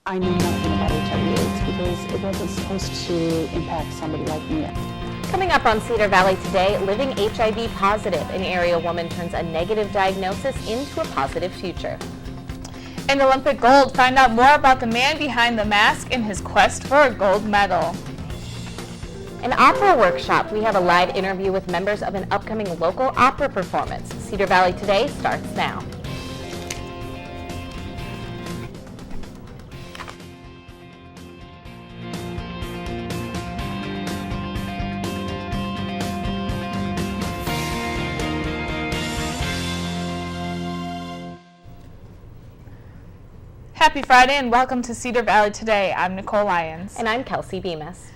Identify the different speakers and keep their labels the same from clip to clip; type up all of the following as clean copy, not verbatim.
Speaker 1: I knew nothing about HIV/AIDS because it wasn't supposed to impact somebody like me.
Speaker 2: Coming up on Cedar Valley Today, living HIV positive, an area woman turns a negative diagnosis into a positive future.
Speaker 3: In Olympic gold, find out more about the man behind the mask in his quest for a gold medal.
Speaker 2: An opera workshop. We have a live interview with members of an upcoming local opera performance. Cedar Valley Today starts now.
Speaker 3: Happy Friday and welcome to Cedar Valley Today. I'm Nicole Lyons.
Speaker 2: And I'm Kelsey Bemis.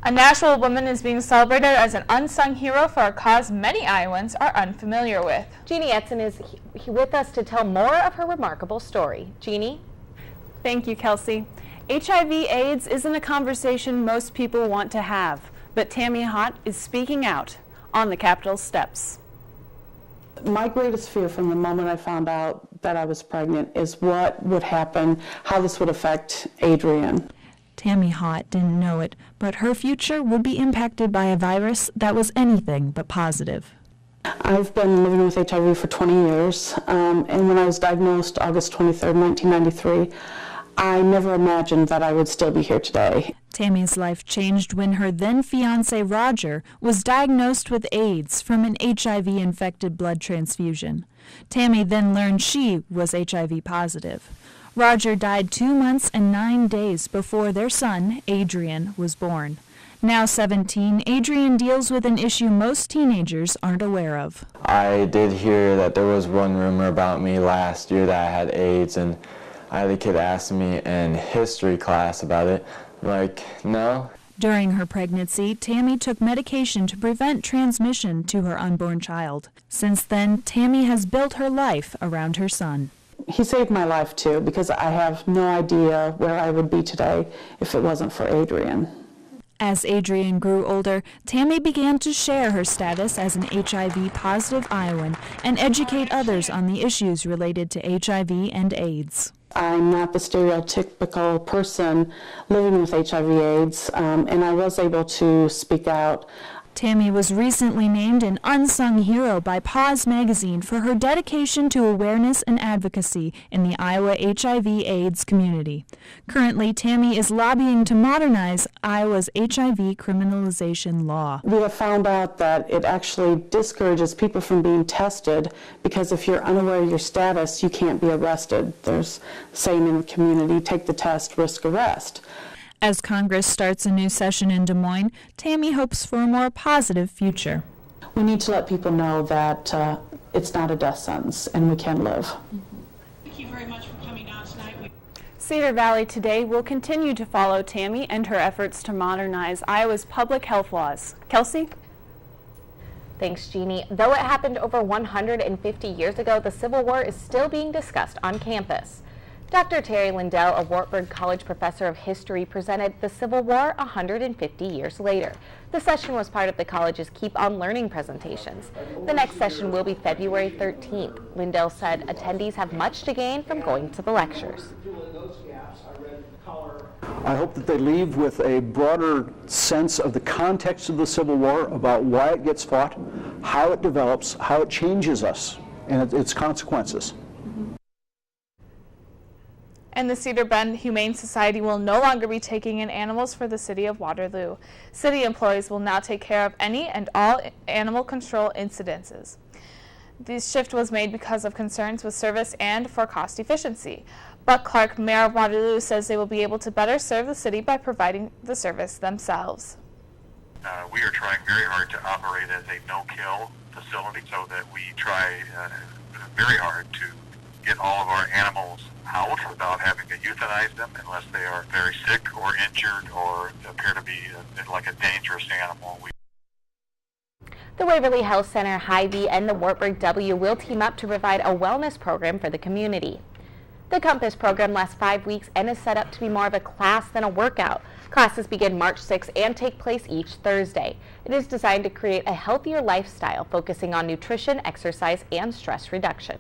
Speaker 3: A Nashville woman is being celebrated as an unsung hero for a cause many Iowans are unfamiliar with.
Speaker 2: Jeannie Etzen is with us to tell more of her remarkable story. Jeannie?
Speaker 4: Thank you, Kelsey. HIV/AIDS isn't a conversation most people want to have, but Tammy Hott is speaking out on the Capitol steps.
Speaker 1: My greatest fear from the moment I found out that I was pregnant is what would happen, how this would affect Adrian.
Speaker 5: Tammy Hott didn't know it, but her future would be impacted by a virus that was anything but positive.
Speaker 1: I've been living with HIV for 20 years, and when I was diagnosed August 23rd, 1993, I never imagined that I would still be here today.
Speaker 5: Tammy's life changed when her then-fiancé Roger was diagnosed with AIDS from an HIV-infected blood transfusion. Tammy then learned she was HIV positive. Roger died 2 months and 9 days before their son, Adrian, was born. Now 17, Adrian deals with an issue most teenagers aren't aware of.
Speaker 6: I did hear that there was one rumor about me last year that I had AIDS, and I had a kid ask me in history class about it. Like, no.
Speaker 5: During her pregnancy, Tammy took medication to prevent transmission to her unborn child. Since then, Tammy has built her life around her son.
Speaker 1: He saved my life too, because I have no idea where I would be today if it wasn't for Adrian.
Speaker 5: As Adrian grew older, Tammy began to share her status as an HIV-positive Iowan and educate others on the issues related to HIV and AIDS.
Speaker 1: I'm not the stereotypical person living with HIV/AIDS, and I was able to speak out.
Speaker 5: Tammy was recently named an unsung hero by Pause magazine for her dedication to awareness and advocacy in the Iowa HIV/AIDS community. Currently, Tammy is lobbying to modernize Iowa's HIV criminalization law.
Speaker 1: We have found out that it actually discourages people from being tested because if you're unaware of your status, you can't be arrested. There's a saying in the community, take the test, risk arrest.
Speaker 5: As Congress starts a new session in Des Moines, Tammy hopes for a more positive future.
Speaker 1: We need to let people know that it's not a death sentence and we can live.
Speaker 7: Thank you very much for coming out tonight.
Speaker 4: Cedar Valley Today will continue to follow Tammy and her efforts to modernize Iowa's public health laws. Kelsey?
Speaker 2: Thanks, Jeannie. Though it happened over 150 years ago, the Civil War is still being discussed on campus. Dr. Terry Lindell, a Wartburg College professor of history, presented The Civil War 150 Years Later. The session was part of the college's Keep On Learning presentations. The next session will be February 13th. Lindell said attendees have much to gain from going to the lectures.
Speaker 8: I hope that they leave with a broader sense of the context of the Civil War, about why it gets fought, how it develops, how it changes us, and its consequences.
Speaker 3: And the Cedar Bend Humane Society will no longer be taking in animals for the city of Waterloo. City employees will now take care of any and all animal control incidences. This shift was made because of concerns with service and for cost efficiency. Buck Clark, mayor of Waterloo, says they will be able to better serve the city by providing the service themselves.
Speaker 9: We are trying very hard to operate as a no-kill facility so that we try very hard to get all of our animals out without having to euthanize them unless they are very sick or injured or appear to be like a dangerous animal.
Speaker 2: The Waverly Health Center, Hy-Vee, and the Wartburg W will team up to provide a wellness program for the community. The Compass program lasts 5 weeks and is set up to be more of a class than a workout. Classes begin March 6th and take place each Thursday. It is designed to create a healthier lifestyle, focusing on nutrition, exercise, and stress reduction.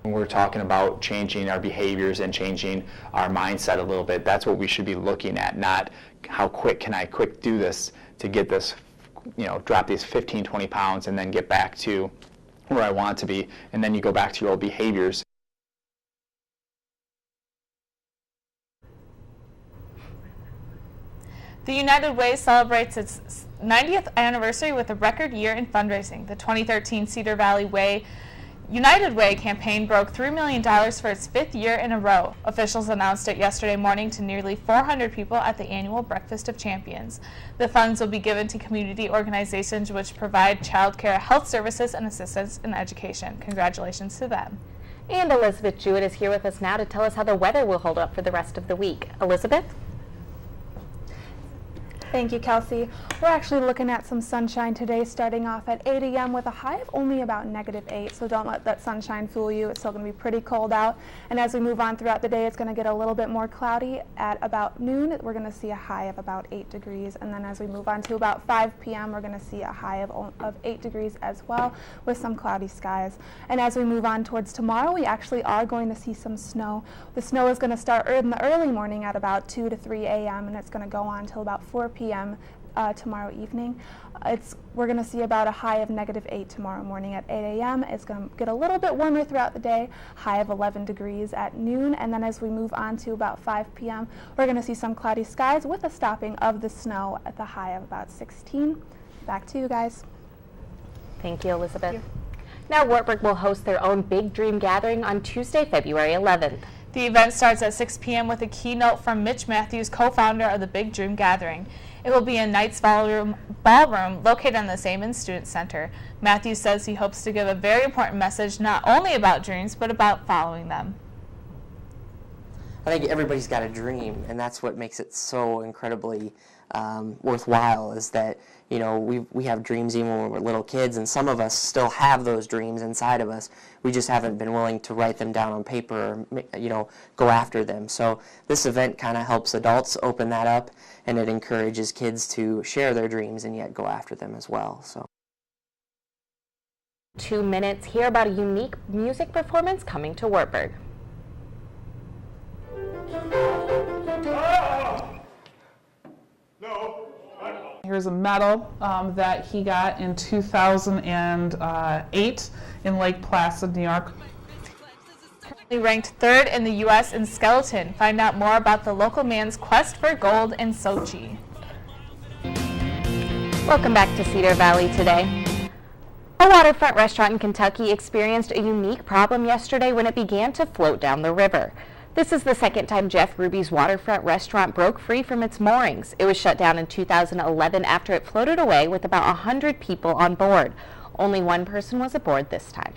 Speaker 10: when we're talking about changing our behaviors and changing our mindset a little bit, that's what we should be looking at, not how quick can I do this to get this, drop these 15, 20 pounds and then get back to where I want to be, and then you go back to your old behaviors.
Speaker 3: The United Way celebrates its 90th anniversary with a record year in fundraising. The 2013 Cedar Valley United Way campaign broke $3 million for its 5th year in a row. Officials announced it yesterday morning to nearly 400 people at the annual Breakfast of Champions. The funds will be given to community organizations which provide child care, health services, and assistance in education. Congratulations to them.
Speaker 2: And Elizabeth Jewett is here with us now to tell us how the weather will hold up for the rest of the week. Elizabeth?
Speaker 11: Thank you, Kelsey. We're actually looking at some sunshine today, starting off at 8 a.m. with a high of only about -8, so don't let that sunshine fool you. It's still going to be pretty cold out. And as we move on throughout the day, it's going to get a little bit more cloudy. At about noon, we're going to see a high of about 8 degrees. And then as we move on to about 5 p.m., we're going to see a high of 8 degrees as well, with some cloudy skies. And as we move on towards tomorrow, we actually are going to see some snow. The snow is going to start in the early morning at about 2 to 3 a.m., and it's going to go on till about 4 p.m. Tomorrow evening. We're going to see about a high of -8 tomorrow morning at 8 a.m. It's going to get a little bit warmer throughout the day, high of 11 degrees at noon, and then as we move on to about 5 p.m., we're going to see some cloudy skies with a stopping of the snow at the high of about 16. Back to you guys.
Speaker 2: Thank you, Elizabeth. Now Wartburg will host their own Big Dream Gathering on Tuesday, February 11th.
Speaker 3: The event starts at 6 p.m. with a keynote from Mitch Matthews, co-founder of the Big Dream Gathering. It will be in Knight's Ballroom located on the Saman Student Center. Matthews says he hopes to give a very important message not only about dreams, but about following them.
Speaker 12: I think everybody's got a dream, and that's what makes it so incredibly worthwhile, is that we have dreams even when we're little kids, and some of us still have those dreams inside of us. We just haven't been willing to write them down on paper or go after them. So this event kind of helps adults open that up, and it encourages kids to share their dreams and yet go after them as well. So
Speaker 2: 2 minutes, hear about a unique music performance coming to Wartburg.
Speaker 13: Here's a medal that he got in 2008 in Lake Placid, New York.
Speaker 3: Currently ranked 3rd in the U.S. in skeleton. Find out more about the local man's quest for gold in Sochi.
Speaker 2: Welcome back to Cedar Valley Today. A waterfront restaurant in Kentucky experienced a unique problem yesterday when it began to float down the river. This is the second time Jeff Ruby's waterfront restaurant broke free from its moorings. It was shut down in 2011 after it floated away with about 100 people on board. Only one person was aboard this time.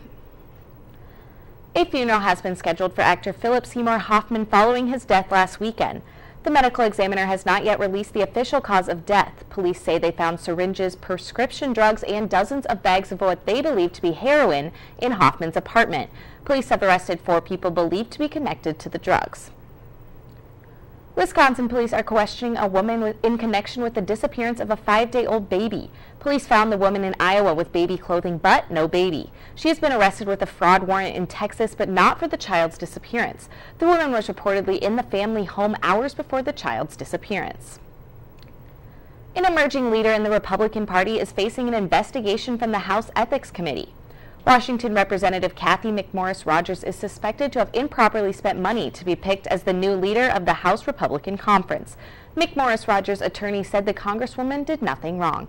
Speaker 2: A funeral has been scheduled for actor Philip Seymour Hoffman following his death last weekend. The medical examiner has not yet released the official cause of death. Police say they found syringes, prescription drugs, and dozens of bags of what they believe to be heroin in Hoffman's apartment. Police have arrested 4 people believed to be connected to the drugs. Wisconsin police are questioning a woman in connection with the disappearance of a 5-day-old baby. Police found the woman in Iowa with baby clothing but no baby. She has been arrested with a fraud warrant in Texas but not for the child's disappearance. The woman was reportedly in the family home hours before the child's disappearance. An emerging leader in the Republican Party is facing an investigation from the House Ethics Committee. Washington Representative Kathy McMorris Rodgers is suspected to have improperly spent money to be picked as the new leader of the House Republican Conference. McMorris Rodgers' attorney said the Congresswoman did nothing wrong.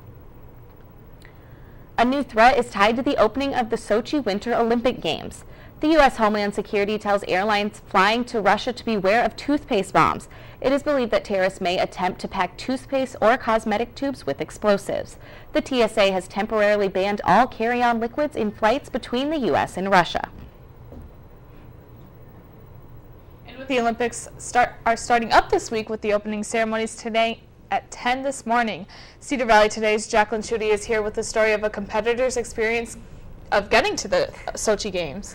Speaker 2: A new threat is tied to the opening of the Sochi Winter Olympic Games. The U.S. Homeland Security tells airlines flying to Russia to beware of toothpaste bombs. It is believed that terrorists may attempt to pack toothpaste or cosmetic tubes with explosives. The TSA has temporarily banned all carry-on liquids in flights between the U.S. and Russia.
Speaker 3: And with the Olympics are starting up this week with the opening ceremonies today at 10 this morning. Cedar Valley Today's Jacqueline Schutte is here with the story of a competitor's experience of getting to the Sochi Games.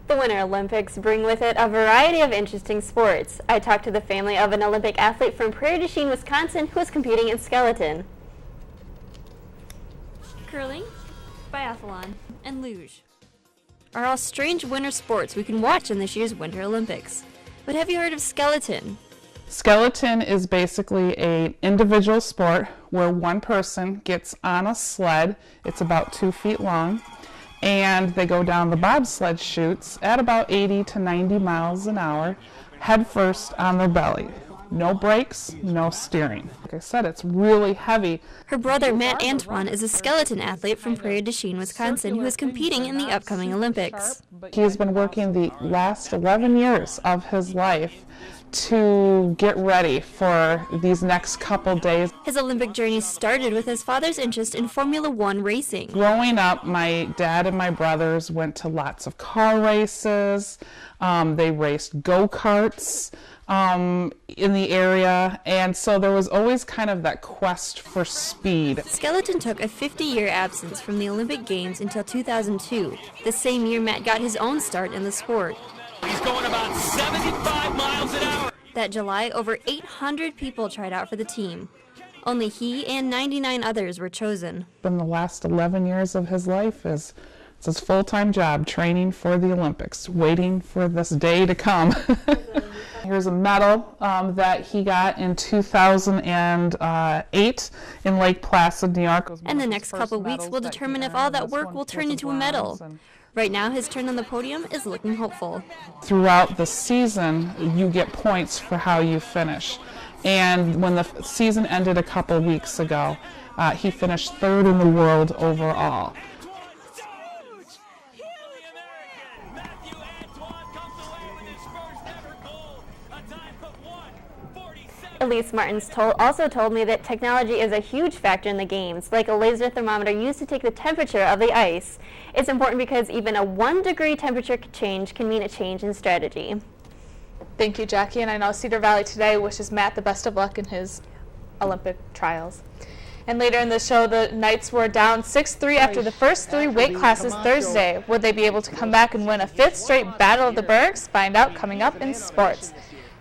Speaker 14: The Winter Olympics bring with it a variety of interesting sports. I talked to the family of an Olympic athlete from Prairie du Chien, Wisconsin, who is competing in skeleton.
Speaker 15: Curling, biathlon, and luge.
Speaker 14: are all strange winter sports we can watch in this year's Winter Olympics. But have you heard of skeleton?
Speaker 13: Skeleton is basically an individual sport where one person gets on a sled. It's about 2 feet long, and they go down the bobsled chutes at about 80 to 90 miles an hour, head first on their belly. No brakes, no steering. Like I said, it's really heavy.
Speaker 14: Her brother, Matt Antoine, is a skeleton athlete from Prairie du Chien, Wisconsin, who is competing in the upcoming Olympics.
Speaker 13: He has been working the last 11 years of his life to get ready for these next couple days.
Speaker 14: His Olympic journey started with his father's interest in Formula One racing.
Speaker 13: Growing up, my dad and my brothers went to lots of car races. They raced go-karts in the area, and so there was always kind of that quest for speed.
Speaker 14: Skeleton took a 50-year absence from the Olympic Games until 2002. The same year, Matt got his own start in the sport.
Speaker 15: He's going about 75 miles an hour.
Speaker 14: That July, over 800 people tried out for the team. Only he and 99 others were chosen.
Speaker 13: In the last 11 years of his life is it's his full-time job, training for the Olympics, waiting for this day to come. Here's a medal that he got in 2008 in Lake Placid, New York.
Speaker 14: And the next couple weeks will determine if all that work will turn into a medal. Right now, his turn on the podium is looking hopeful.
Speaker 13: Throughout the season, you get points for how you finish. And when the season ended a couple weeks ago, he finished 3rd in the world overall.
Speaker 14: Elise Martins also told me that technology is a huge factor in the games, like a laser thermometer used to take the temperature of the ice. It's important because even a 1-degree temperature change can mean a change in strategy.
Speaker 3: Thank you, Jackie, and I know Cedar Valley Today wishes Matt the best of luck in his Olympic trials. And later in the show, the Knights were down 6-3 after the first 3 weight classes Thursday. Would they be able to come back and win a 5th straight Battle of the Bergs? Find out coming up in sports.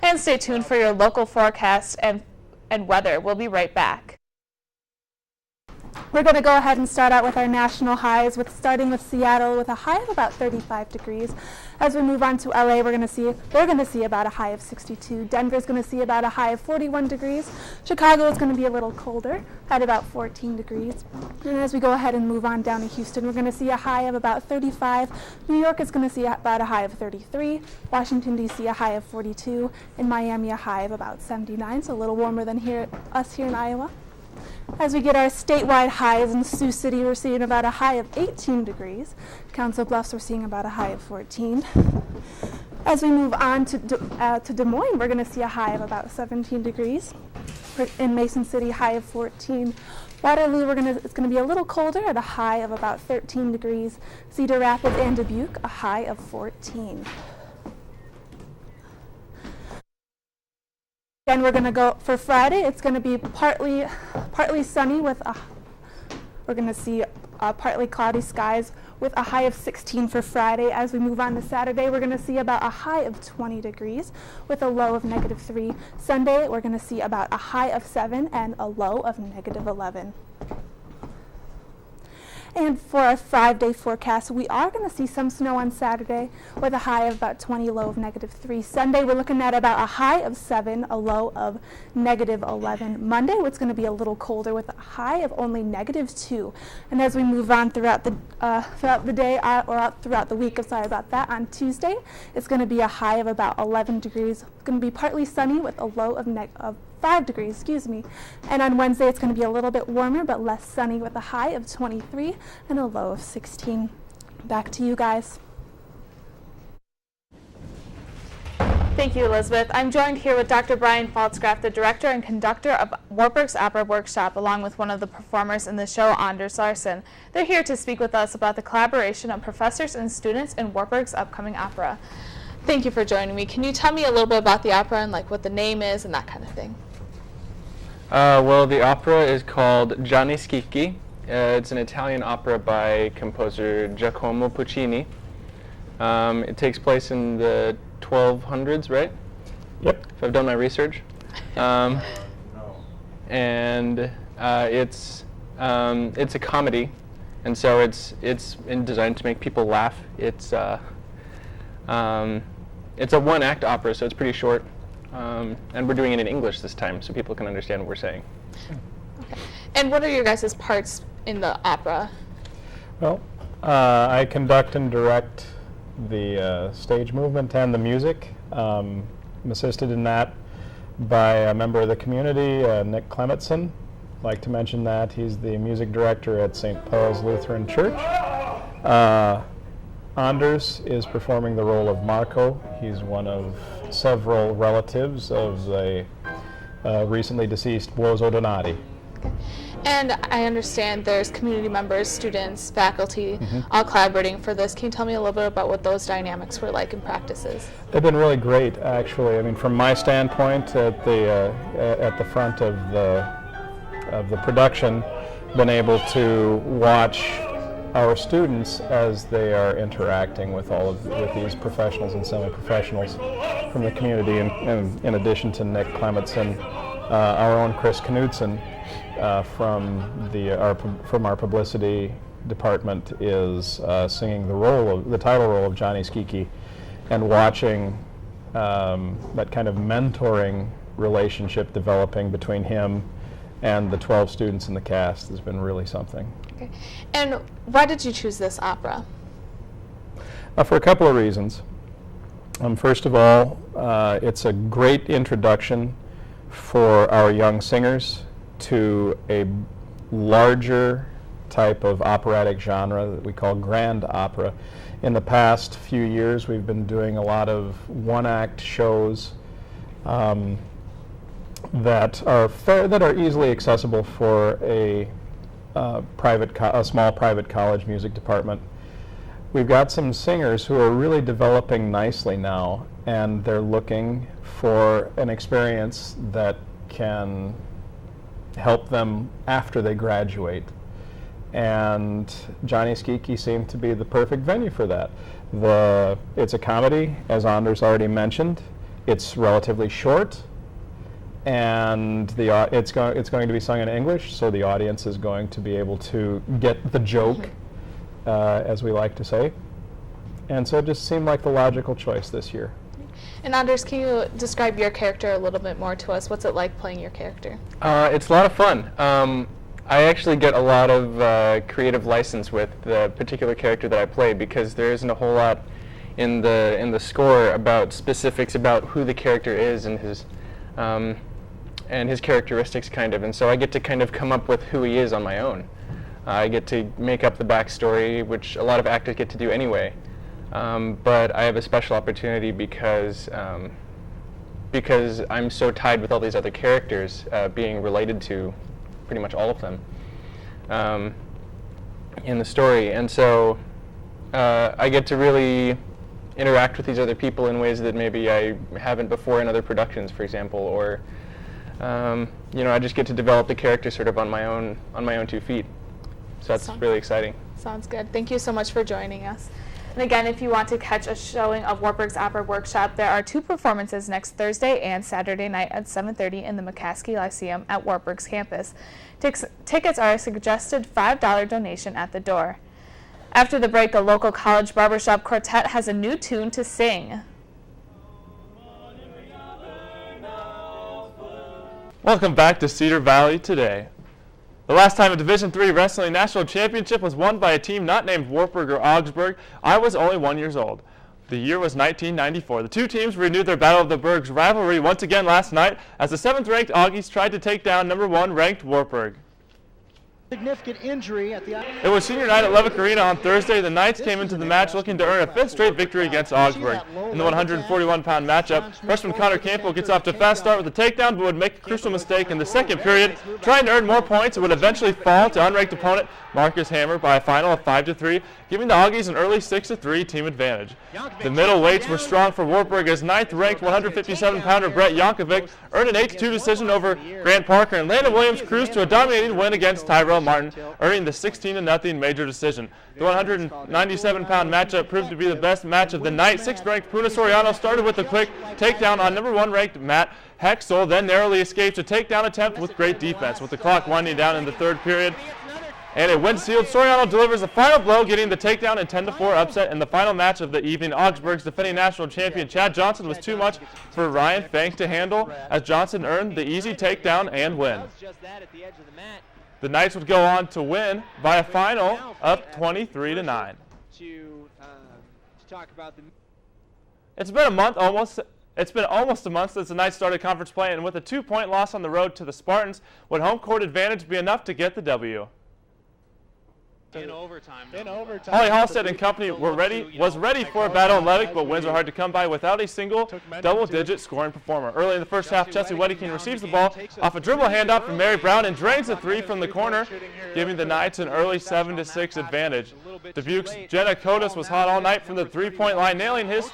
Speaker 3: And stay tuned for your local forecast and weather. We'll be right back.
Speaker 11: We're going to go ahead and start out with our national highs, starting with Seattle with a high of about 35 degrees. As we move on to LA, they're going to see about a high of 62. Denver's going to see about a high of 41 degrees. Chicago is going to be a little colder at about 14 degrees. And as we go ahead and move on down to Houston, we're going to see a high of about 35. New York is going to see about a high of 33. Washington, D.C. a high of 42. And Miami a high of about 79, so a little warmer than us here in Iowa. As we get our statewide highs in Sioux City, we're seeing about a high of 18 degrees. Council Bluffs, we're seeing about a high of 14. As we move on to Des Moines, we're going to see a high of about 17 degrees. In Mason City, high of 14. Waterloo, it's going to be a little colder at a high of about 13 degrees. Cedar Rapids and Dubuque, a high of 14. Then we're going to go for Friday. It's going to be partly sunny with we're going to see partly cloudy skies with a high of 16 for Friday. As we move on to Saturday, we're going to see about a high of 20 degrees with a low of -3. Sunday, we're going to see about a high of 7 and a low of -11. And for our 5-day forecast, we are going to see some snow on Saturday with a high of about 20, low of -3. Sunday, we're looking at about a high of 7, a low of -11. Monday, it's going to be a little colder with a high of only -2. And as we move on throughout the day, or throughout the week, on Tuesday, it's going to be a high of about 11 degrees. It's going to be partly sunny with a low of 5 degrees, And on Wednesday, it's going to be a little bit warmer, but less sunny with a high of 23 and a low of 16. Back to you guys.
Speaker 3: Thank you, Elizabeth. I'm joined here with Dr. Brian Faltzgraff, the director and conductor of Wartburg's Opera Workshop, along with one of the performers in the show, Anders Larsson. They're here to speak with us about the collaboration of professors and students in Wartburg's upcoming opera. Thank you for joining me. Can you tell me a little bit about the opera and what the name is and that kind of thing?
Speaker 16: Well, the opera is called Gianni Schicchi. It's an Italian opera by composer Giacomo Puccini. It takes place in the 1200s, right?
Speaker 17: Yep.
Speaker 16: If I've done my research. And it's a comedy, And so it's designed to make people laugh. It's a one-act opera, so it's pretty short. And we're doing it in English this time, so people can understand what we're saying.
Speaker 3: Okay. And what are your guys' parts in the opera?
Speaker 17: Well, I conduct and direct the stage movement and the music. I'm assisted in that by a member of the community, Nick Clementson. I'd like to mention that he's the music director at St. Paul's Lutheran Church. Anders is performing the role of Marco. He's one of several relatives of the recently deceased Bozo Donati.
Speaker 3: Okay. And I understand there's community members, students, faculty, all collaborating for this. Can you tell me a little bit about what those dynamics were like in practices?
Speaker 17: They've been really great, actually. I mean, from my standpoint, at the front of the production, been able to watch our students as they are interacting with with these professionals and semi-professionals from the community, and in addition to Nick Clementson, our own Chris Knudsen from our publicity department is singing the title role of Johnny Skiki, and watching that kind of mentoring relationship developing between him and the 12 students in the cast has been really something.
Speaker 3: Okay. And why did you choose this opera?
Speaker 17: For a couple of reasons. First of all, it's a great introduction for our young singers to a larger type of operatic genre that we call grand opera. In the past few years, we've been doing a lot of one-act shows that are easily accessible for a small private college music department. We've got some singers who are really developing nicely now, and they're looking for an experience that can help them after they graduate. And Johnny Skiki seemed to be the perfect venue for that. It's a comedy, as Anders already mentioned. It's relatively short, and it's going to be sung in English, so the audience is going to be able to get the joke, as we like to say. And so it just seemed like the logical choice this year.
Speaker 3: And Anders, can you describe your character a little bit more to us? What's it like playing your character?
Speaker 16: It's a lot of fun. I actually get a lot of creative license with the particular character that I play, because there isn't a whole lot in the score about specifics about who the character is and his characteristics, kind of. And so I get to kind of come up with who he is on my own. I get to make up the backstory, which a lot of actors get to do anyway. But I have a special opportunity because I'm so tied with all these other characters, being related to pretty much all of them in the story. And so I get to really interact with these other people in ways that maybe I haven't before in other productions, for example, or I just get to develop the character sort of on my own 2 feet. So that's really exciting.
Speaker 3: Sounds good. Thank you so much for joining us. And again, if you want to catch a showing of Wartburg's Opera Workshop, there are 2 performances next Thursday and Saturday night at 7:30 in the McCaskey Lyceum at Wartburg's campus. Tickets are a suggested $5 donation at the door. After the break, a local college barbershop quartet has a new tune to sing.
Speaker 18: Welcome back to Cedar Valley Today. The last time a Division III Wrestling National Championship was won by a team not named Wartburg or Augsburg, I was only 1 year old. The year was 1994. The two teams renewed their Battle of the Burgs rivalry once again last night as the 7th-ranked Augies tried to take down number 1 ranked Wartburg.
Speaker 19: Significant injury at the...
Speaker 18: It was senior night at Levick Arena on Thursday. The Knights came into the match looking to earn a 5th straight victory against Augsburg. In the 141-pound matchup, freshman Connor Campbell gets off to a fast start with a takedown, but would make a crucial mistake in the second period. Trying to earn more points, it would eventually fall to unranked opponent Marcus Hammer by a final of 5-3, giving the Augies an early 6-3 team advantage. The middleweights were strong for Wartburg as 9th-ranked 157-pounder Brett Yankovic earned an 8-2 decision over Grant Parker, and Landon Williams cruised to a dominating win against Tyrell Martin, earning the 16-0 major decision. The 197-pound matchup proved to be the best match of the night. 6th-ranked Puna Soriano started with a quick takedown on number 1 ranked Matt Hexel, then narrowly escaped a takedown attempt with great defense. With the clock winding down in the 3rd period, And a wind-sealed Soriano delivers the final blow, getting the takedown and 10-4 upset in the final match of the evening. Augsburg's defending national champion Chad Johnson was too much for Ryan Fank to handle, as Johnson earned the easy takedown and win. The Knights would go on to win by a final of 23-9. It's been a month almost. It's been almost a month since the Knights started conference play, and with a 2-point loss on the road to the Spartans, would home court advantage be enough to get the W?
Speaker 20: In overtime.
Speaker 18: Holly Halstead and company was ready for a battle in Levick, but wins are hard to come by without a single double-digit scoring performer. Early in the first half, Chelsea Wedeking receives the ball off a dribble handoff from Mary Brown and drains a three from the corner, giving the Knights an early 7-6 advantage. Dubuque's Jenna Kotis was hot all night from the three-point line, nailing this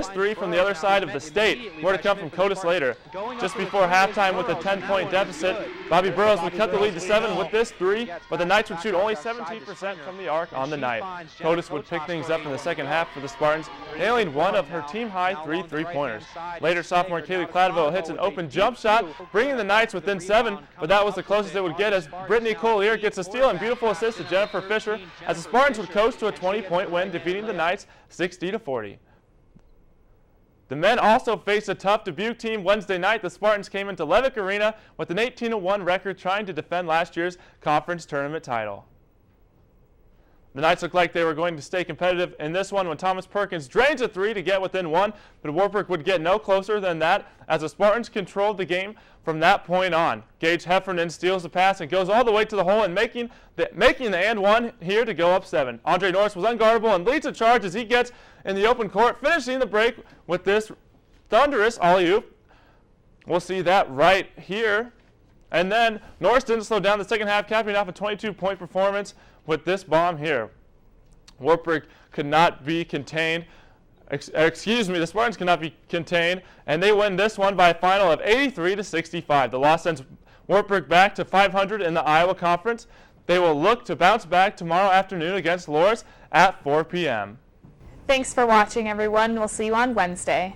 Speaker 18: three from the other side of the state. More to come from Kotis later. Just before halftime with a 10-point deficit, Bobby Burrows would cut the lead to 7 with this three, but the Knights would shoot only 17% from the arc on the night. Kotis would pick things up in the second half for the Spartans, nailing one of her team-high 3 three-pointers. Later, sophomore Kaylee Cladeville hits an open jump shot, bringing the Knights within 7, but that was the closest it would get as Brittany Collier gets a steal and beautiful assist to Jennifer Fisher, as the Spartans would coast to a 20-point win, defeating the Knights 60-40. The men also faced a tough Dubuque team Wednesday night. The Spartans came into Levick Arena with an 18-1 record, trying to defend last year's conference tournament title. The Knights looked like they were going to stay competitive in this one when Thomas Perkins drains a three to get within 1, but Wartburg would get no closer than that as the Spartans controlled the game from that point on. Gage Heffernan steals the pass and goes all the way to the hole and making the and one here to go up 7. Andre Norris was unguardable and leads a charge as he gets in the open court, finishing the break with this thunderous alley-oop. We'll see that right here. And then Norris didn't slow down the second half, capping off a 22-point performance with this bomb here. Wartburg could not be contained. The Spartans could not be contained, and they win this one by a final of 83-65. The loss sends Wartburg back to 500 in the Iowa Conference. They will look to bounce back tomorrow afternoon against Loras at 4 p.m.
Speaker 3: Thanks for watching, everyone. We'll see you on Wednesday.